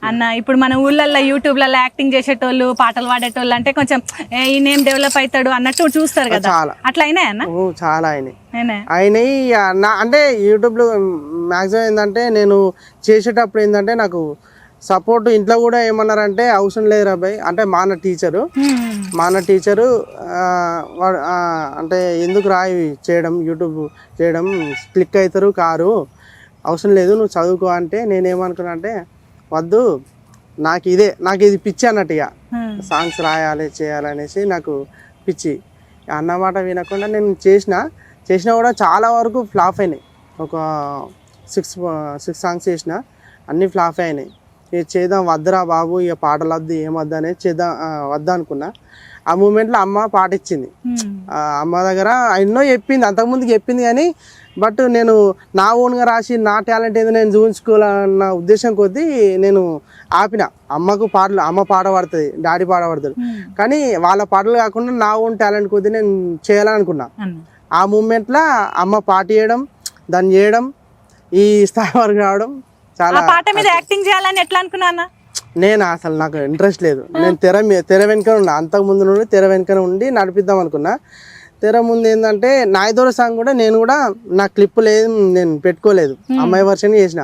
అన్న ఇప్పుడు మన ఊళ్ళల్లో యూట్యూబ్లలో యాక్టింగ్ చేసేటోళ్ళు పాటలు పాడేటోళ్ళు అంటే కొంచెం ఈయనేం డెవలప్ అవుతాడు అన్నట్టు చూస్తారు కదా, చాలా అట్లా అయినాయి అన్న? చాలా అయినాయి నా అంటే యూట్యూబ్లో మ్యాక్సిమం ఏంటంటే నేను చేసేటప్పుడు ఏంటంటే నాకు సపోర్ట్ ఇంట్లో కూడా ఏమన్నారంటే అవసరం లేదు రాబాయ్ అంటే మా అన్న టీచరు అంటే ఎందుకు రాయి చేయడం యూట్యూబ్ చేయడం క్లిక్ అవుతారు కారు అవసరం లేదు నువ్వు చదువుకో అంటే నేనేమనుకున్నా అంటే వద్దు నాకు ఇది పిచ్చి అన్నట్టు ఇక సాంగ్స్ రాయాలి చేయాలనేసి నాకు పిచ్చి అన్నమాట వినకుండా నేను చేసినా కూడా చాలా వరకు ఫ్లాప్ అయినాయి. ఒక సిక్స్ సాంగ్స్ చేసిన అన్నీ ఫ్లాప్ అయినాయి. ఇక చేద్దాం వద్దురా బాబు ఇక పాటలు వద్దు ఏమొద్దు అనేది చేద్దాం వద్దా అనుకున్నా. ఆ మూమెంట్లో అమ్మ పాట ఇచ్చింది. అమ్మ దగ్గర ఎన్నో చెప్పింది, అంతకుముందుకు చెప్పింది కానీ బట్ నేను నా ఓన్గా రాసి నా టాలెంట్ ఏదో నేను చూపించుకోవాలన్న ఉద్దేశం కొద్దీ నేను ఆపిన. అమ్మ పాట పాడుతుంది, డాడీ పాట పాడుతుంది కానీ వాళ్ళ పాటలు కాకుండా నా ఓన్ టాలెంట్ కొద్దీ నేను చేయాలనుకున్నా. ఆ మూమెంట్లో అమ్మ పాట చేయడం, దాన్ని చేయడం, ఈ స్థాయి వరకు రావడం చాలా. పాట మీద యాక్టింగ్ చేయాలని ఎట్లా అనుకున్నా? నేను అసలు నాకు ఇంట్రెస్ట్ లేదు. నేను తెర వెనుక ఉన్నా, అంతకుముందు నుండి తెర వెనుక ఉండి నడిపిద్దాం అనుకున్నా. తెర ముందు ఏంటంటే నాయదోర సాంగ్ కూడా నేను కూడా నా క్లిప్ లేదు, నేను పెట్టుకోలేదు, అమ్మాయి వర్షన్ చేసిన.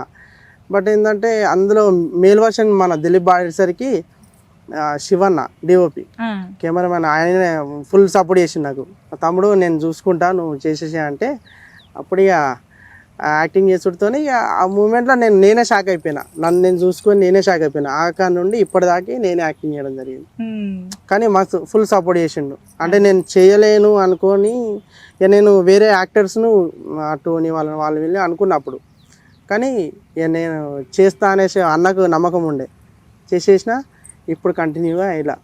బట్ ఏంటంటే అందులో మేల్ వర్షన్ మన దిలీప్ బాడేసరికి శివన్న డిఓపి కెమెరామెన్ ఆయన ఫుల్ సపోర్ట్ చేసిండు నాకు. తమ్ముడు నేను చూసుకుంటా నువ్వు చేసేసా అంటే అప్పుడు ఇక యాక్టింగ్ చేసుడుతో ఇక ఆ మూమెంట్లో నేనే షాక్ అయిపోయినా. నన్ను నేను చూసుకొని నేనే షాక్ అయిపోయినా. ఆ కాడ నుండి ఇప్పటిదాకా నేనే యాక్టింగ్ చేయడం జరిగింది. కానీ మాకు ఫుల్ సపోర్ట్ చేసిండు. అంటే నేను చేయలేను అనుకొని ఇక నేను వేరే యాక్టర్స్ను టోనీ వాళ్ళు వెళ్ళి అనుకున్నప్పుడు కానీ ఇక నేను చేస్తా అనేసి అన్నకు నమ్మకం ఉండే చేసేసిన. ఇప్పుడు కంటిన్యూగా ఇలా